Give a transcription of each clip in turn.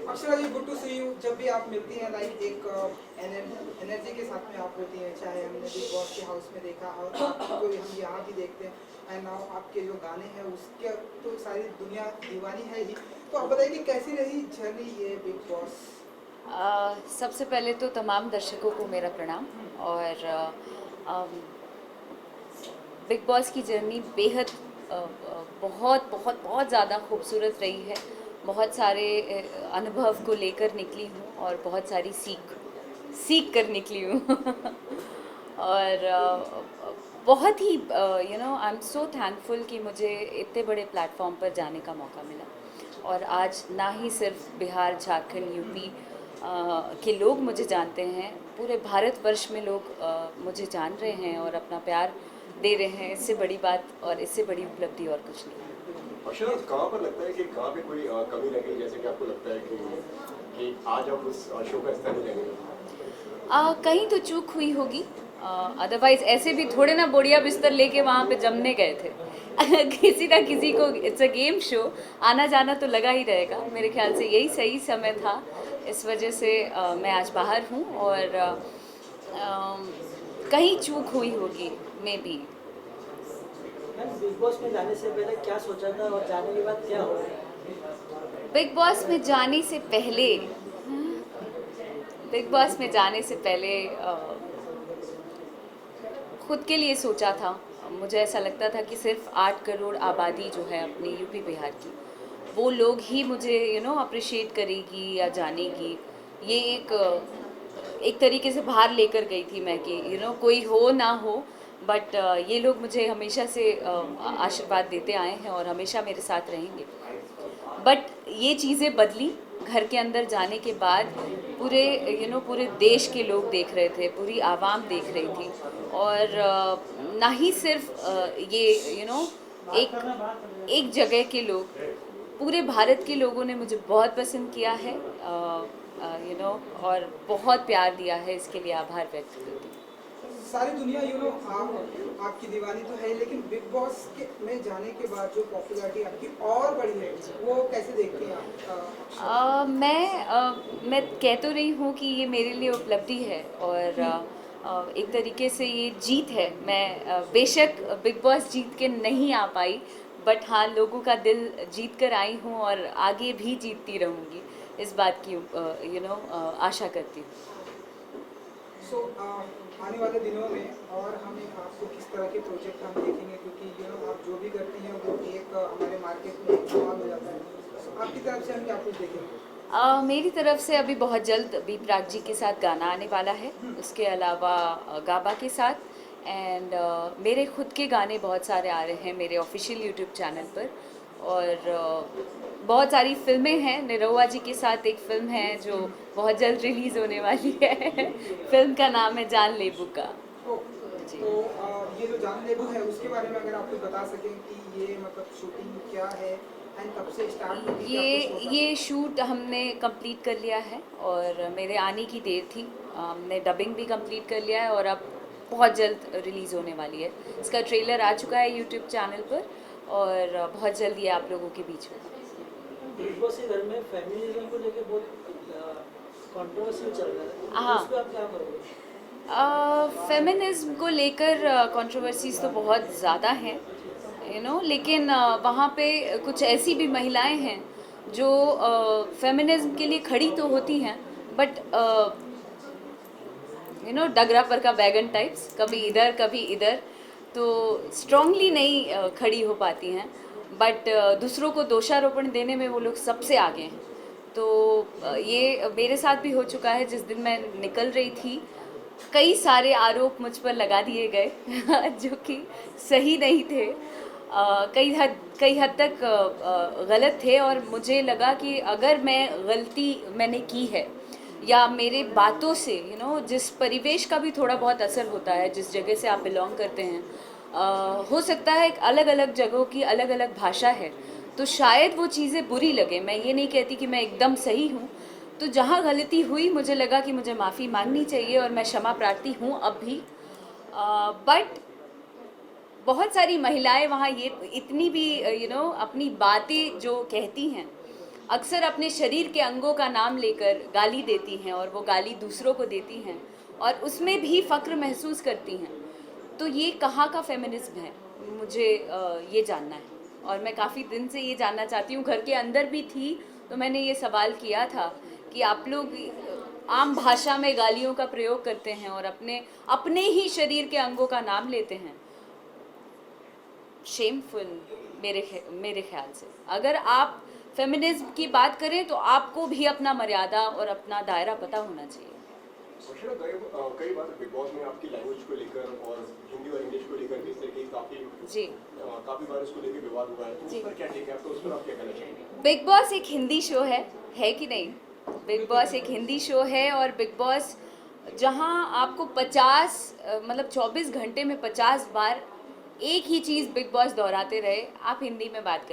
Akshara ji, good to see you. जब भी आप मिलती हैं लाइक एक एनर्जी के साथ में आप होती हैं, चाहे हमने बिग बॉस के हाउस में देखा और आपको हम यहाँ भी देखते हैं, एंड नाउ आपके जो गाने हैं उसके तो सारी दुनिया दीवानी है ही। तो आप बताइए कि कैसी रही जर्नी ये बिग बॉस? सबसे पहले तो तमाम दर्शकों को मेरा प्रणाम। और बिग बॉस की जर्नी बेहद बहुत बहुत बहुत ज़्यादा खूबसूरत रही है। बहुत सारे अनुभव को लेकर निकली हूँ और बहुत सारी सीख सीख कर निकली हूँ और बहुत ही आई एम सो थैंकफुल कि मुझे इतने बड़े प्लेटफॉर्म पर जाने का मौका मिला। और आज ना ही सिर्फ बिहार, झारखंड, यूपी के लोग मुझे जानते हैं, पूरे भारतवर्ष में लोग मुझे जान रहे हैं और अपना प्यार दे रहे हैं। इससे बड़ी बात और इससे बड़ी उपलब्धि और कुछ नहीं। अक्षरा, कहाँ पर लगता है कि कहाँ पे कोई कमी रह गई, जैसे कि आपको लगता है कि आज आप उस शो का हिस्सा नहीं लेंगे? कहीं तो चूक हुई होगी, अदरवाइज ऐसे भी थोड़े ना बोड़िया बिस्तर लेके वहाँ पे जमने गए थे किसी ना किसी को, इट्स अ गेम शो, आना जाना तो लगा ही रहेगा। मेरे ख्याल से यही सही समय था, इस वजह से मैं आज बाहर हूँ और कहीं चूक हुई होगी मे बी। बिग बॉस में जाने से पहले क्या सोचा था और जाने के बाद क्या हुआ? बिग बॉस में जाने से पहले बिग बॉस में जाने से पहले खुद के लिए सोचा था। मुझे ऐसा लगता था कि सिर्फ 8 करोड़ आबादी जो है अपनी यूपी बिहार की, वो लोग ही मुझे अप्रिशिएट करेगी या जानेगी। ये एक तरीके से बाहर लेकर गई थी मैं कि कोई हो ना हो, बट ये लोग मुझे हमेशा से आशीर्वाद देते आए हैं और हमेशा मेरे साथ रहेंगे। बट ये चीज़ें बदली घर के अंदर जाने के बाद। पूरे पूरे देश के लोग देख रहे थे, पूरी आवाम देख रही थी। और ना ही सिर्फ ये एक जगह के लोग, पूरे भारत के लोगों ने मुझे बहुत पसंद किया है और बहुत प्यार दिया है। इसके लिए आभार व्यक्त करती हूँ। सारी दुनिया आपकी दीवानी तो है, लेकिन बिग बॉस के में जाने के बाद जो पॉपुलैरिटी आपकी और बढ़ी है, वो कैसे देखते हैं आप? मैं कह तो रही हूँ कि ये मेरे लिए उपलब्धि है और एक तरीके से ये जीत है। मैं बेशक बिग बॉस जीत के नहीं आ पाई, बट हाँ, लोगों का दिल जीत कर आई हूँ और आगे भी जीतती रहूँगी, इस बात की आशा करती हूँ। आने वाले दिनों में और हमें आपको किस तरह के प्रोजेक्ट हम देखेंगे, क्योंकि आप जो भी करती हैं वो एक हमारे मार्केट में एक सवाल हो जाता है। आपकी तरफ से हम क्या कुछ देखेंगे? मेरी तरफ से अभी बहुत जल्द बी प्राक जी के साथ गाना आने वाला है, उसके अलावा गाबा के साथ, एंड मेरे खुद के गाने बहुत सारे आ रहे हैं मेरे ऑफिशियल यूट्यूब चैनल पर। और बहुत सारी फिल्में हैं। निरहुआ जी के साथ एक फिल्म है जो बहुत जल्द रिलीज़ होने वाली है फिल्म का नाम है जान लेबू का। तो ये जो जान लेबू है उसके बारे में अगर आप कुछ बता सकें कि ये मतलब शूटिंग क्या है एंड कब से स्टार्ट होगी? ये शूट हमने कंप्लीट कर लिया है और मेरे आने की देर थी। हमने डबिंग भी कंप्लीट कर लिया है और अब बहुत जल्द रिलीज़ होने वाली है। इसका ट्रेलर आ चुका है यूट्यूब चैनल पर और बहुत जल्द ये आप लोगों के बीच में। बिग बॉस के घर में फेमिनिज्म को लेकर बहुत कंट्रोवर्सी चल रहा है, हाँ। उस पर आप क्या करोगे? फेमिनिज्म को लेकर कंट्रोवर्सीज तो बहुत ज़्यादा हैं, लेकिन वहाँ पे कुछ ऐसी भी महिलाएं हैं जो फेमिनिज्म के लिए खड़ी तो होती हैं, बट डगरा पर का बैगन टाइप्स, कभी इधर कभी इधर, तो स्ट्रांगली नहीं खड़ी हो पाती हैं। बट दूसरों को दोषारोपण देने में वो लोग सबसे आगे हैं। तो ये मेरे साथ भी हो चुका है। जिस दिन मैं निकल रही थी, कई सारे आरोप मुझ पर लगा दिए गए जो कि सही नहीं थे, कई हद तक गलत थे। और मुझे लगा कि अगर गलती मैंने की है या मेरे बातों से जिस परिवेश का भी थोड़ा बहुत असर होता है, जिस जगह से आप बिलोंग करते हैं, हो सकता है अलग अलग जगहों की अलग अलग भाषा है, तो शायद वो चीज़ें बुरी लगे। मैं ये नहीं कहती कि मैं एकदम सही हूँ। तो जहाँ गलती हुई मुझे लगा कि मुझे माफ़ी मांगनी चाहिए और मैं क्षमा प्रार्थी हूँ अब भी। बट बहुत सारी महिलाएं वहाँ ये इतनी भी अपनी बातें जो कहती हैं, अक्सर अपने शरीर के अंगों का नाम लेकर गाली देती हैं और वो गाली दूसरों को देती हैं और उसमें भी फ़क्र महसूस करती हैं। तो ये कहाँ का फेमिनिज्म है, मुझे ये जानना है और मैं काफ़ी दिन से ये जानना चाहती हूँ। घर के अंदर भी थी तो मैंने ये सवाल किया था कि आप लोग आम भाषा में गालियों का प्रयोग करते हैं और अपने ही शरीर के अंगों का नाम लेते हैं। शेमफुल मेरे ख्याल से। अगर आप फेमिनिज्म की बात करें तो आपको भी अपना मर्यादा और अपना दायरा पता होना चाहिए। अक्षरा, कई बार बिग बॉस में आपकी लैंग्वेज को लेकर और हिंदी और इंग्लिश को लेकर किस तरीके की काफी बार इसको लेकर विवाद हुआ है, तो उस पर क्या ठीक है, तो उस पर आप क्या कहना चाहेंगे? बिग बॉस एक हिंदी शो है कि नहीं? बिग बॉस एक हिंदी शो है और बिग बॉस जहां आपको 24 घंटे में 50 बार एक ही चीज़ बिग बॉस दोहराते रहे, आप हिंदी में बात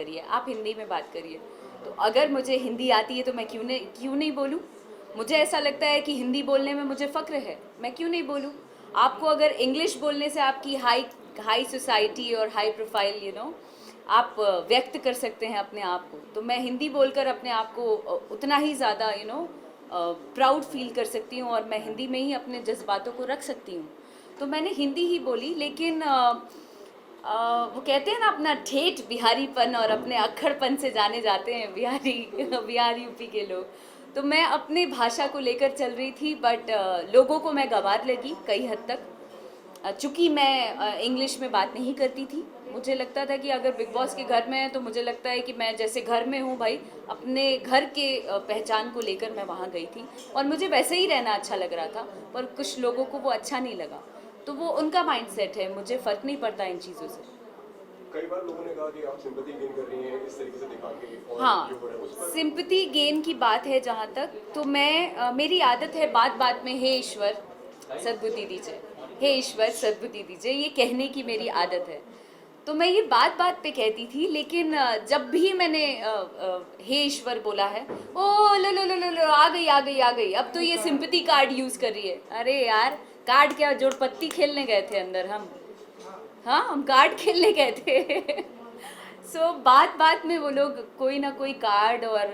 करिए। तो अगर मुझे हिंदी आती है तो मैं क्यों नहीं बोलूँ? मुझे ऐसा लगता है कि हिंदी बोलने में मुझे फ़क्र है, मैं क्यों नहीं बोलूँ? आपको अगर इंग्लिश बोलने से आपकी हाई सोसाइटी और हाई प्रोफाइल आप व्यक्त कर सकते हैं अपने आप को, तो मैं हिंदी बोलकर अपने आप को उतना ही ज़्यादा प्राउड फील कर सकती हूँ और मैं हिंदी में ही अपने जज्बातों को रख सकती हूँ। तो मैंने हिंदी ही बोली, लेकिन वो कहते हैं ना, अपना ठेठ बिहारीपन और अपने अक्खड़पन से जाने जाते हैं बिहार यूपी के लोग। तो मैं अपने भाषा को लेकर चल रही थी, बट लोगों को मैं गंवार लगी कई हद तक। चूँकि मैं इंग्लिश में बात नहीं करती थी, मुझे लगता था कि अगर बिग बॉस के घर में है तो मुझे लगता है कि मैं जैसे घर में हूँ भाई, अपने घर के पहचान को लेकर मैं वहाँ गई थी और मुझे वैसे ही रहना अच्छा लग रहा था, पर कुछ लोगों को वो अच्छा नहीं लगा। तो वो उनका माइंडसेट है, मुझे फ़र्क नहीं पड़ता इन चीज़ों से। कई बार लोगों ने कहा कि आप सिंपैथी गेन कर रही हैं इस तरीके से दिखा के, और हाँ, जो हो रहा है उस पर सिंपैथी गेन की बात है जहाँ तक, तो मैं मेरी आदत है बात में हे ईश्वर सद्बुद्धि दीजिए, हे ईश्वर सद्बुद्धि दीजिए, ये कहने की मेरी आदत है। तो मैं ये बात पे कहती थी, लेकिन जब भी मैंने हे ईश्वर बोला है, ओ लो आ गई, अब तो ये सिंपैथी कार्ड यूज़ कर रही है। अरे यार, कार्ड क्या, जोड़पत्ती खेलने गए थे अंदर हम कार्ड खेलने गए थे। सो बात में वो लोग कोई ना कोई कार्ड और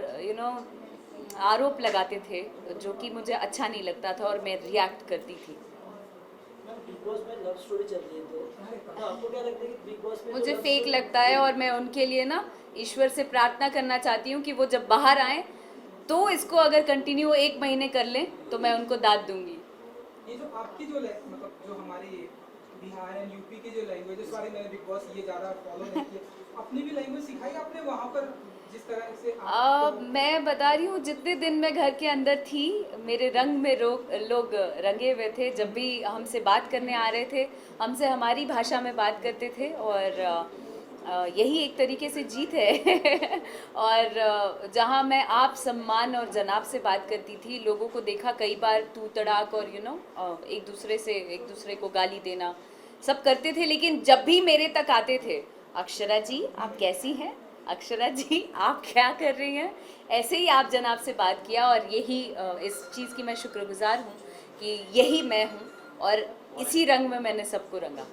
आरोप लगाते थे, जो कि मुझे अच्छा नहीं लगता था और मैं रिएक्ट करती थी। बिग बॉस में लव स्टोरी चल रही है, तो आपको क्या लगता है कि बिग बॉस में मुझे फेक लगता है और मैं उनके लिए ना ईश्वर से प्रार्थना करना चाहती हूँ कि वो जब बाहर आए तो इसको अगर कंटिन्यू 1 महीने कर लें तो मैं उनको दाद दूंगी। ये जो आपकी मतलब जो हमारी बिहार एंड यूपी की जो लैंग्वेज, इस बारे में बिग बॉस ये ज़्यादा फॉलो नहीं किया, अपनी भी लैंग्वेज सिखाई आपने वहाँ पर जिस तरह से मैं बता रही हूँ, जितने दिन मैं घर के अंदर थी मेरे रंग में लोग रंगे हुए थे। जब भी हमसे बात करने आ रहे थे, हमसे हमारी भाषा में बात करते थे और यही एक तरीके से जीत है। और जहाँ मैं आप, सम्मान और जनाब से बात करती थी, लोगों को देखा कई बार तू तड़ाक और एक दूसरे को गाली देना सब करते थे, लेकिन जब भी मेरे तक आते थे, अक्षरा जी आप कैसी हैं, अक्षरा जी आप क्या कर रही हैं, ऐसे ही आप जनाब से बात किया। और यही इस चीज़ की मैं शुक्रगुजार हूँ कि यही मैं हूँ और इसी रंग में मैंने सबको रंगा।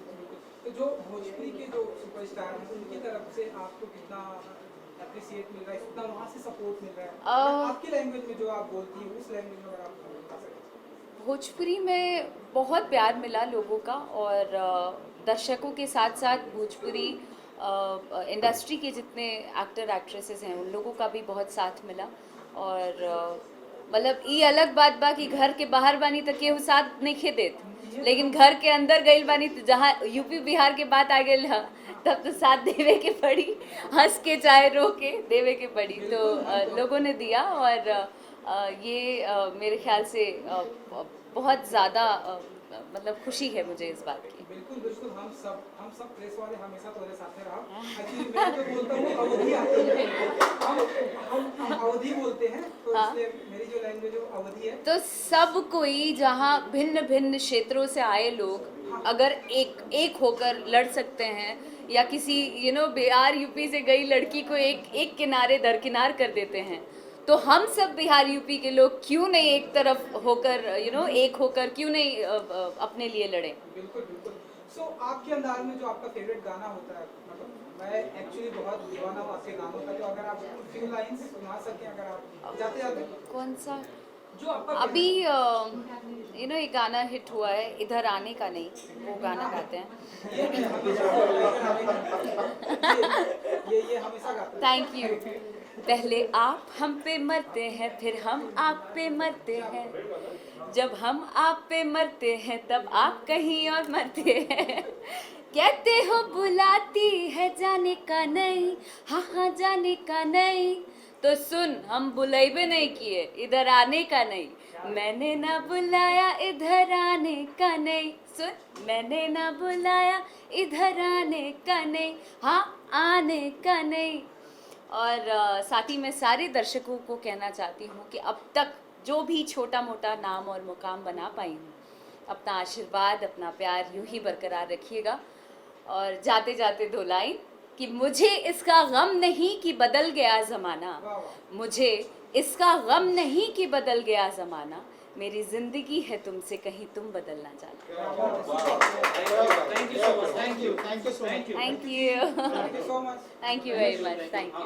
तो जो भोजपुरी के जो सुपरस्टार हैं उनकी तरफ से आपको कितना अप्रिसिएट मिल रहा है, कितना वहाँ से सपोर्ट मिल रहा है आपकी लैंग्वेज में, जो आप बोलती हैं उस लैंग्वेज में, अगर आप बता सकें? भोजपुरी में बहुत प्यार मिला लोगों का और दर्शकों के साथ साथ भोजपुरी इंडस्ट्री के जितने एक्टर एक्ट्रेसेस हैं उन लोगों का भी बहुत साथ मिला। और मतलब ये अलग बात बा कि घर के बाहर बानी तक केहू साथ नहीं खे देत, लेकिन घर के अंदर गइल बानी तो जहाँ यूपी बिहार के बात आ गई तब तो साथ देवे के पड़ी, हंस के चाहे रो के देवे के पड़ी। तो लोगों ने दिया और ये मेरे ख्याल से बहुत ज़्यादा मतलब खुशी है मुझे इस बात की। बिल्कुल हम सब प्रेस वाले हमेशा तुम्हारे साथ में रहा। एक्चुअली मैं जो बोलता हूँ अवधी आती है, हम अवधी बोलते हैं, तो इसलिए मेरी जो लैंग्वेज है वो अवधी है। तो सब कोई, जहाँ भिन्न भिन्न क्षेत्रों से आए लोग अगर एक होकर लड़ सकते हैं, या किसी बिहार यूपी से गई लड़की को एक किनारे दरकिनार कर देते हैं, तो हम सब बिहार यूपी के लोग क्यों नहीं एक तरफ होकर एक होकर क्यों नहीं अपने लिए लड़ें। बिल्कुल सो आपके अंदाज में जो आपका फेवरेट गाना होता है, मतलब मैं एक्चुअली बहुत दीवाना हूँ आपके गानों का, तो अगर आप फ्यू लाइंस सुना सकें, अगर आप जाते जाते कौन सा? जो आपका अभी ये गाना हिट हुआ है, इधर आने का नहीं, वो गाना गाते हैं। ये हमेशा गाते हैं। Thank you. पहले आप हम पे मरते हैं, फिर हम आप पे मरते हैं। जब हम आप पे मरते हैं तब आप कहीं और मरते हैं। कहते हो बुलाती है जाने का नहीं, हाँ हाँ जाने का नहीं। तो सुन, हम बुलाइबे नहीं किए, इधर आने का नहीं। मैंने ना बुलाया इधर आने का नहीं। सुन, मैंने ना बुलाया इधर आने का नहीं, हाँ आने का नहीं। और साथ ही मैं सारे दर्शकों को कहना चाहती हूँ कि अब तक जो भी छोटा मोटा नाम और मुकाम बना पाई हूँ, अपना आशीर्वाद, अपना प्यार यूं ही बरकरार रखिएगा। और जाते जाते 2 लाइन कि मुझे इसका गम नहीं कि बदल गया ज़माना, मुझे इसका गम नहीं कि बदल गया ज़माना। मेरी ज़िंदगी है तुमसे, कहीं तुम बदलना चाहना। Thank you so much. Thank you. Thank you so much. Thank you Thank you so much. Thank you very much, thank you.